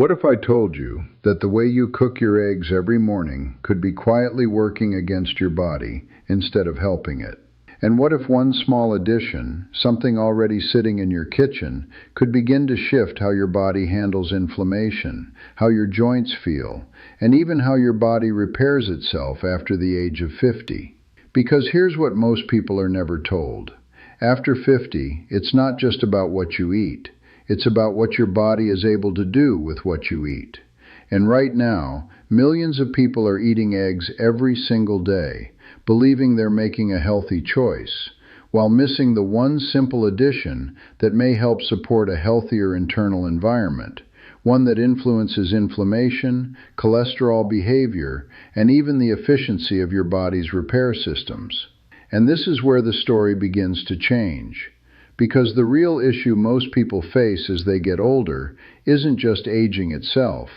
What if I told you that the way you cook your eggs every morning could be quietly working against your body instead of helping it? And what if one small addition, something already sitting in your kitchen, could begin to shift how your body handles inflammation, how your joints feel, and even how your body repairs itself after the age of 50? Because here's what most people are never told. After 50, it's not just about what you eat. It's about what your body is able to do with what you eat. And right now, millions of people are eating eggs every single day, believing they're making a healthy choice, while missing the one simple addition that may help support a healthier internal environment, one that influences inflammation, cholesterol behavior, and even the efficiency of your body's repair systems. And this is where the story begins to change. Because the real issue most people face as they get older isn't just aging itself.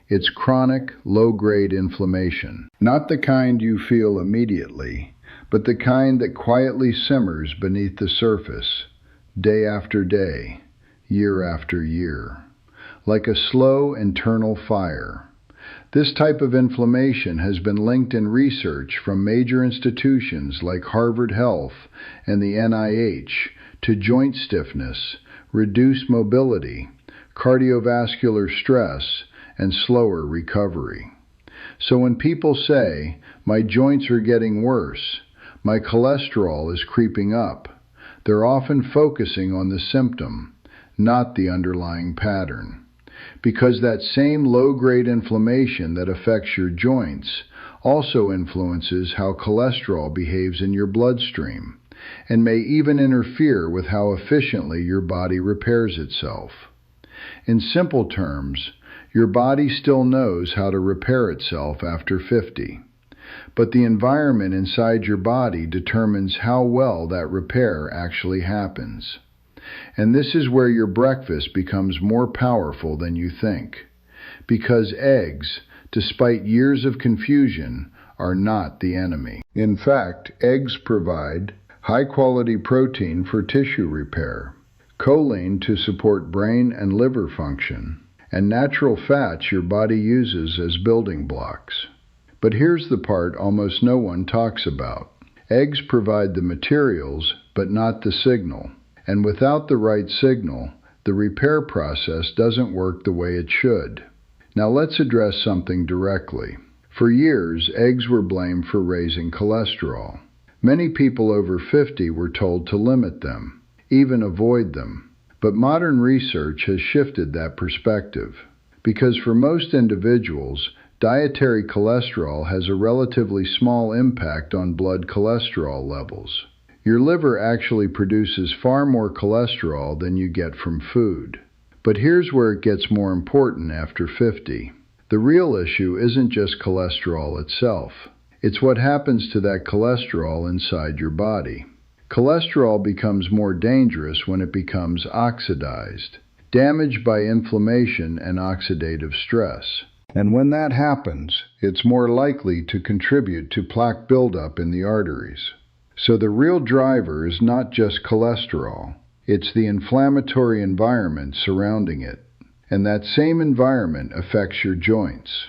It's chronic, low-grade inflammation. Not the kind you feel immediately, but the kind that quietly simmers beneath the surface, day after day, year after year, like a slow internal fire. This type of inflammation has been linked in research from major institutions like Harvard Health and the NIH to joint stiffness, reduced mobility, cardiovascular stress, and slower recovery. So when people say, "My joints are getting worse, my cholesterol is creeping up," they're often focusing on the symptom, not the underlying pattern. Because that same low-grade inflammation that affects your joints also influences how cholesterol behaves in your bloodstream, and may even interfere with how efficiently your body repairs itself. In simple terms, your body still knows how to repair itself after 50, but the environment inside your body determines how well that repair actually happens. And this is where your breakfast becomes more powerful than you think, because eggs, despite years of confusion, are not the enemy. In fact, eggs provide high-quality protein for tissue repair, choline to support brain and liver function, and natural fats your body uses as building blocks. But here's the part almost no one talks about. Eggs provide the materials, but not the signal. And without the right signal, the repair process doesn't work the way it should. Now let's address something directly. For years, eggs were blamed for raising cholesterol. Many people over 50 were told to limit them, even avoid them. But modern research has shifted that perspective. Because for most individuals, dietary cholesterol has a relatively small impact on blood cholesterol levels. Your liver actually produces far more cholesterol than you get from food. But here's where it gets more important after 50. The real issue isn't just cholesterol itself. It's what happens to that cholesterol inside your body. Cholesterol becomes more dangerous when it becomes oxidized, damaged by inflammation and oxidative stress. And when that happens, it's more likely to contribute to plaque buildup in the arteries. So the real driver is not just cholesterol, it's the inflammatory environment surrounding it. And that same environment affects your joints.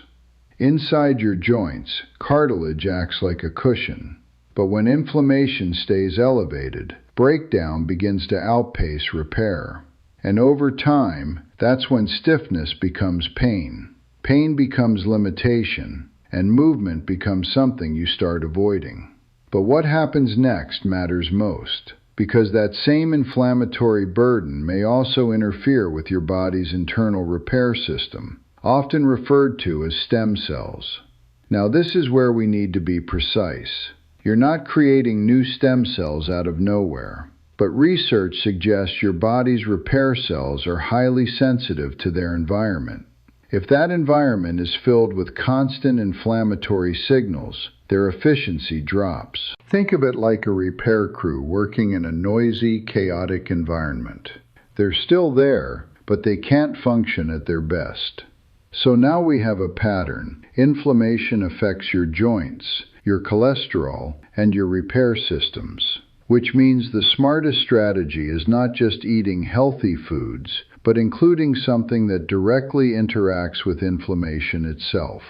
Inside your joints, cartilage acts like a cushion. But when inflammation stays elevated, breakdown begins to outpace repair. And over time, that's when stiffness becomes pain. Pain becomes limitation, and movement becomes something you start avoiding. But what happens next matters most, because that same inflammatory burden may also interfere with your body's internal repair system, often referred to as stem cells. Now this is where we need to be precise. You're not creating new stem cells out of nowhere, but research suggests your body's repair cells are highly sensitive to their environment. If that environment is filled with constant inflammatory signals, their efficiency drops. Think of it like a repair crew working in a noisy, chaotic environment. They're still there, but they can't function at their best. So now we have a pattern. Inflammation affects your joints, your cholesterol, and your repair systems. Which means the smartest strategy is not just eating healthy foods, but including something that directly interacts with inflammation itself.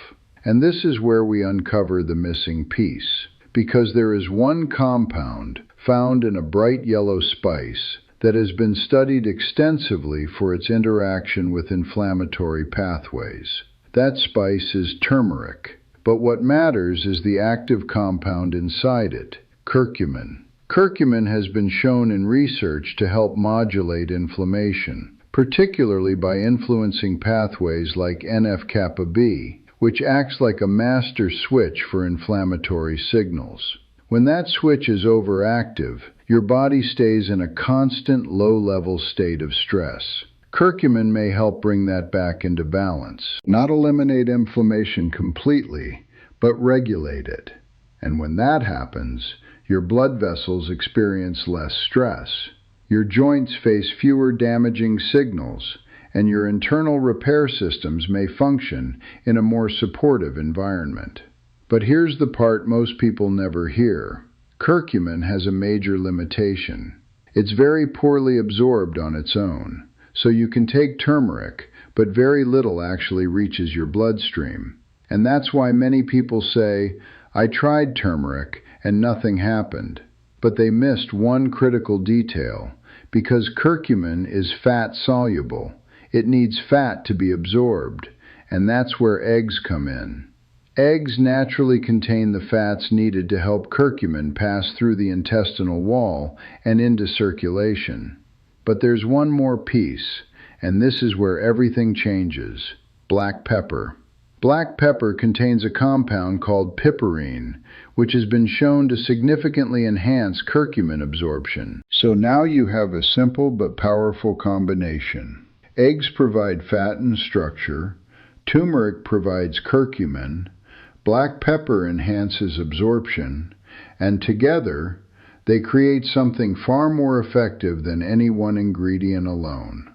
And this is where we uncover the missing piece, because there is one compound found in a bright yellow spice that has been studied extensively for its interaction with inflammatory pathways. That spice is turmeric, but what matters is the active compound inside it, curcumin. Curcumin has been shown in research to help modulate inflammation, particularly by influencing pathways like NF-kappa B, which acts like a master switch for inflammatory signals. When that switch is overactive, your body stays in a constant low-level state of stress. Curcumin may help bring that back into balance. Not eliminate inflammation completely, but regulate it. And when that happens, your blood vessels experience less stress. Your joints face fewer damaging signals, and your internal repair systems may function in a more supportive environment. But here's the part most people never hear. Curcumin has a major limitation. It's very poorly absorbed on its own, so you can take turmeric, but very little actually reaches your bloodstream. And that's why many people say, "I tried turmeric and nothing happened." But they missed one critical detail, because curcumin is fat-soluble. It needs fat to be absorbed, and that's where eggs come in. Eggs naturally contain the fats needed to help curcumin pass through the intestinal wall and into circulation. But there's one more piece, and this is where everything changes: black pepper. Black pepper contains a compound called piperine, which has been shown to significantly enhance curcumin absorption. So now you have a simple but powerful combination. Eggs provide fat and structure, turmeric provides curcumin, black pepper enhances absorption, and together they create something far more effective than any one ingredient alone.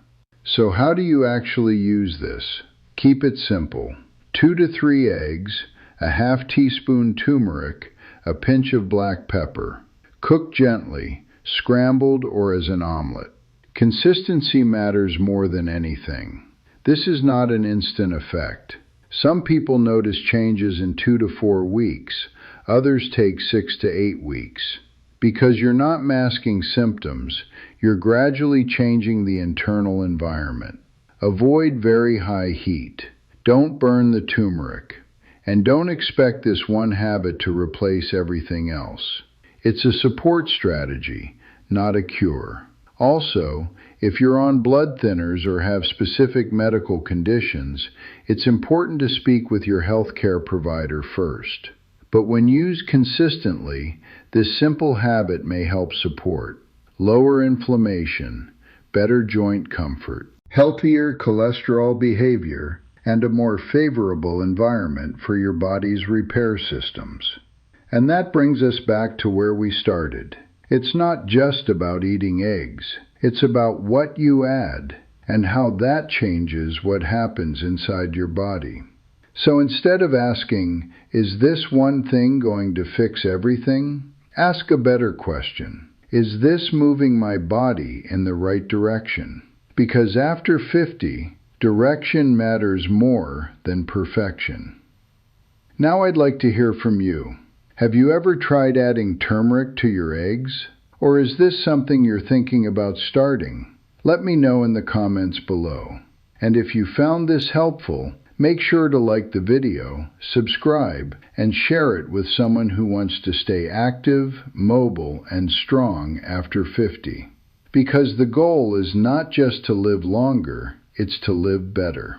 So how do you actually use this? Keep it simple. 2 to 3 eggs, a half teaspoon turmeric, a pinch of black pepper. Cook gently, scrambled or as an omelet. Consistency matters more than anything. This is not an instant effect. Some people notice changes in 2 to 4 weeks, others take 6 to 8 weeks. Because you're not masking symptoms, you're gradually changing the internal environment. Avoid very high heat. Don't burn the turmeric. And don't expect this one habit to replace everything else. It's a support strategy, not a cure. Also, if you're on blood thinners or have specific medical conditions, it's important to speak with your healthcare provider first. But when used consistently, this simple habit may help support lower inflammation, better joint comfort, healthier cholesterol behavior, and a more favorable environment for your body's repair systems. And that brings us back to where we started. It's not just about eating eggs. It's about what you add and how that changes what happens inside your body. So instead of asking, "Is this one thing going to fix everything?" ask a better question. Is this moving my body in the right direction? Because after 50, direction matters more than perfection. Now I'd like to hear from you. Have you ever tried adding turmeric to your eggs? Or is this something you're thinking about starting? Let me know in the comments below. And if you found this helpful, make sure to like the video, subscribe, and share it with someone who wants to stay active, mobile, and strong after 50. Because the goal is not just to live longer, it's to live better.